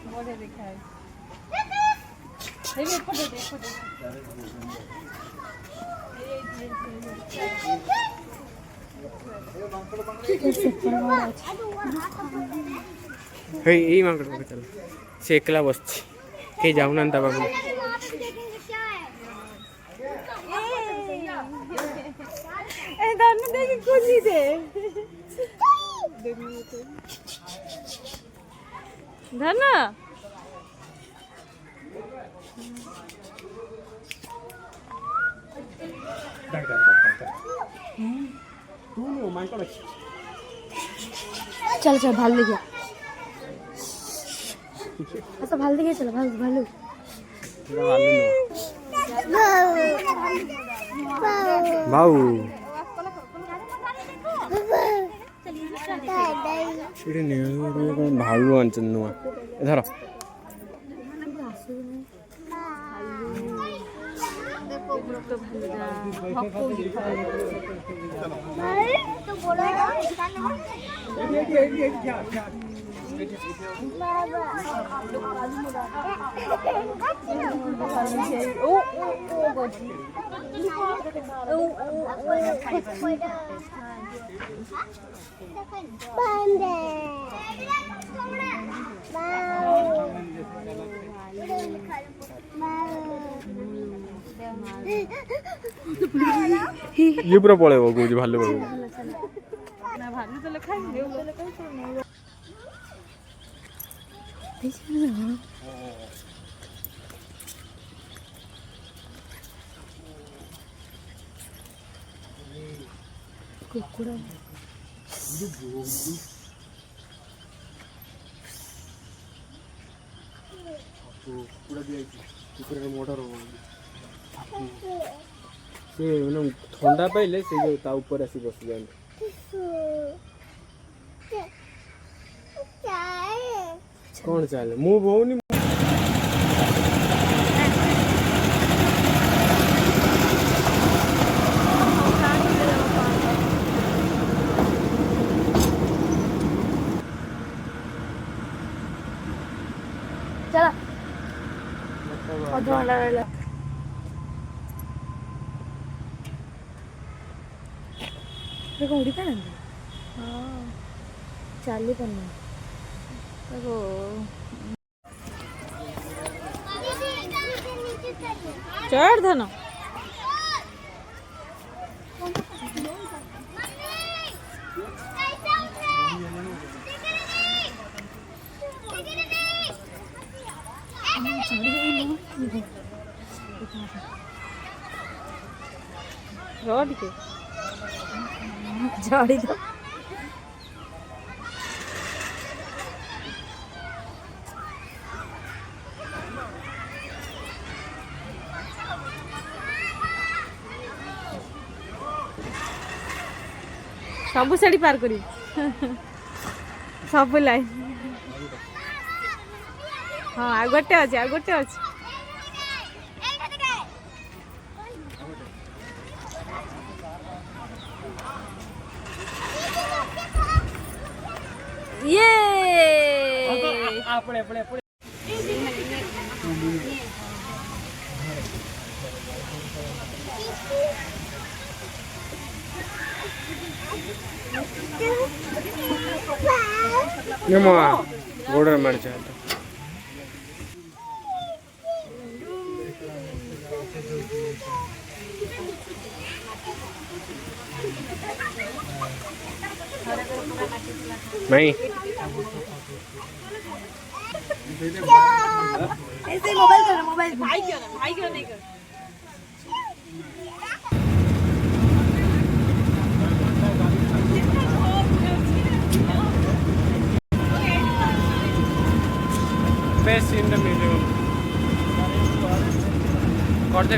बड़े देखा है ये फोटो दे फोटो এই মাংকড় পাখে চল সে একলা বসছে কে যাও না তা বাবু ए दान देख खुली दे धना चल चल भाल ले गया ऐसा भाल दे गया चलो भाल भालू বাউ এটা নিয়ে ভালো আনছেন নোয়া ধরো ये पूरा पड़े वो कुछ भालू भालू ना भालू तो लखा है कुकुड़ा पूरा दिया कुकुर का मोटर हो से मतलब ठंडा पाइले से जो ता ऊपर आसी बस जान कौन चाले मुंह बहुनी चला अधवाला देखो उड़ी का ना हाँ चालू करना देखो चढ़ धनो रोड के झाड़ी दो सब साड़ी पार करी सब लाइन हाँ आ गोटे अच्छे आ गोटे अच्छे ये आपड़े आपड़े आपड़े ये माँ गोडर मर जाता नहीं ऐसे मोबाइल करो मोबाइल भाई क्यों नहीं कर best in the middle कर दे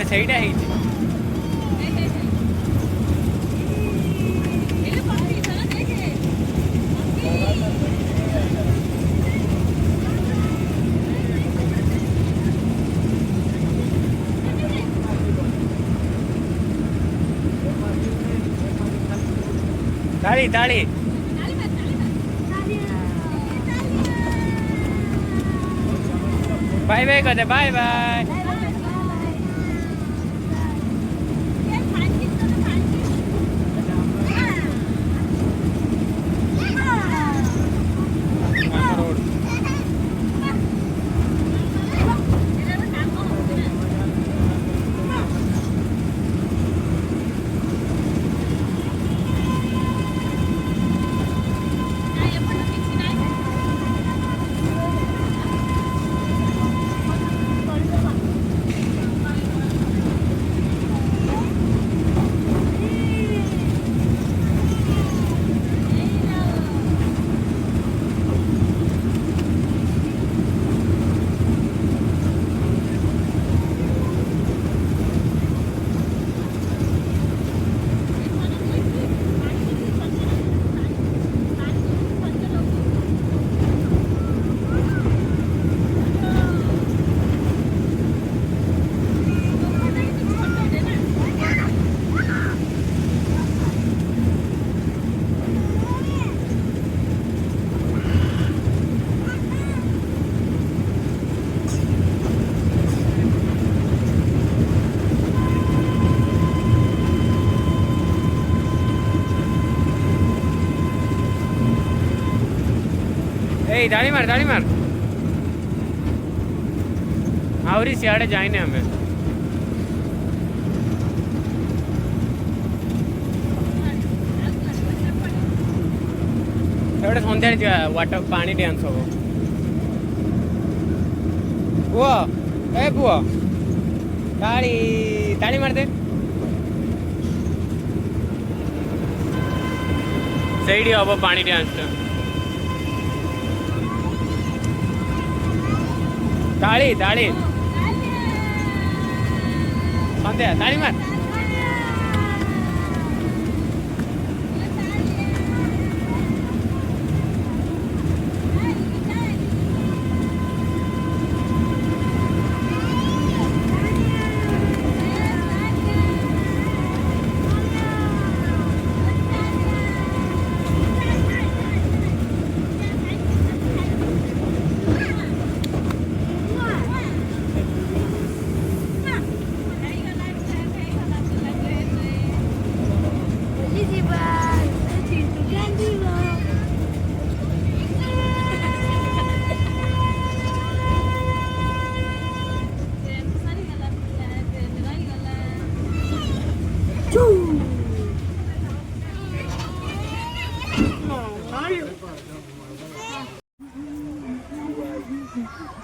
ସେଇଟା ହେଇଛି। ताली ताली बाय बाय कहते बाय बाय। ए दाढ़ी मार आहरी सियाड़े जाइने हमें एवढे सन्ध्या वाटर पानी डांस हम पुआ ए पुआ ताली ताली मार दे सही हम पानी डांस ताली ताली सन्ध्या ताली मार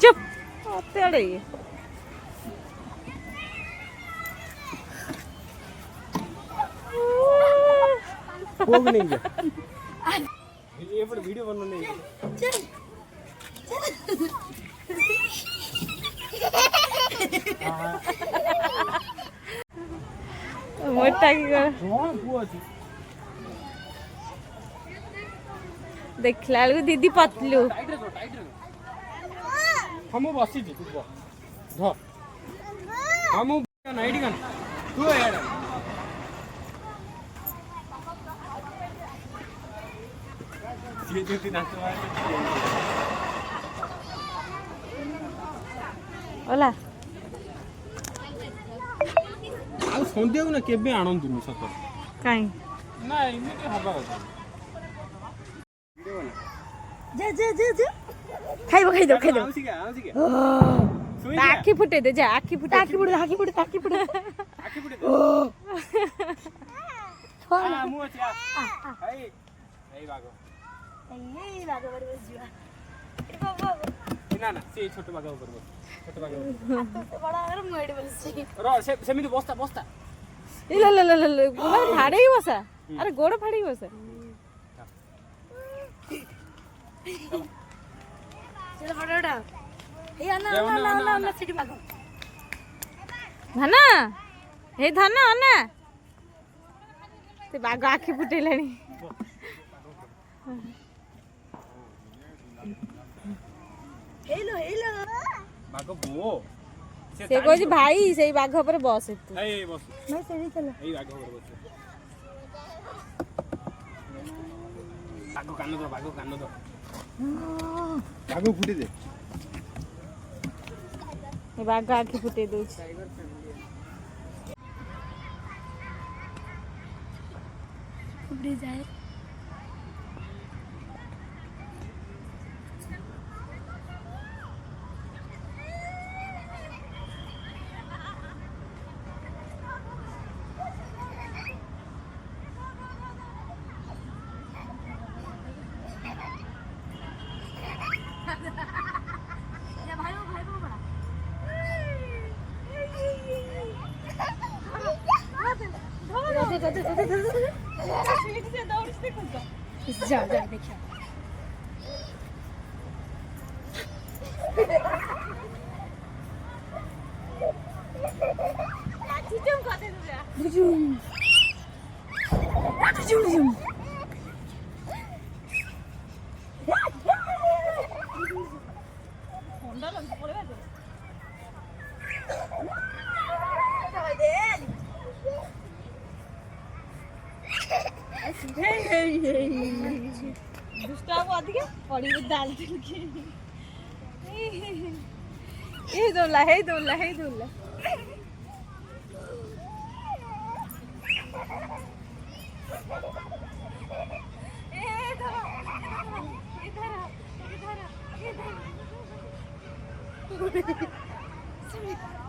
चुप तेरे कोग नहीं गया ये पर वीडियो बनने नहीं मोटा की देखला दीदी पतलू हम बसी तू ध हम नाइट गन तू यार ये जो दिन आतो ओला आ संध्या को ना केबे आनंद नु सत काई ना इमे हबा କଥା जा खाई दो आखी फुटे दे जा आखी फुटे आ मु अछि ए बागो बारे बसिया ना से छोट बागो ऊपर छोट बागो बड़ा अगर मुएड बसि रो सेमिति बस्ता ले फाड़े ही बसा अरे गोड़ फाड़े ही बसा चलो फटाफट ये ना सिटी भागो ଧନ ହେ ଧନ ଅନା ସେ ବାଘ ଆଖି ଫୁଟେଇଲାଣି। ହେଇଲୋ ହେଇଲୋ ବାଘ ବୋ ସେ କହୁଛି ଭାଇ ସେଇ ବାଘ ଉପରେ ବସ ତୁ। ଏଇ ବସ ଭାଇ ସେଠି ଚାଲ। ଏଇ ବାଘ ଉପରେ ବସ। ବାଘ କାନ ଧର ବାଘ କାନ ଧର ବାଘ ଫୁଟି ଦେ। ଏ ବାଘ ଆଖି ଫୁଟେଇ ଦଉଛି। ଉପরে যায় যাও যাও দেখো বুঝুম বুঝুম বুঝুম ঠান্ডা লাগছে পড়ে গেছে। दुष्टा को अधिक पड़ी में डाल के हे दोला हे दोला हे दोला इधर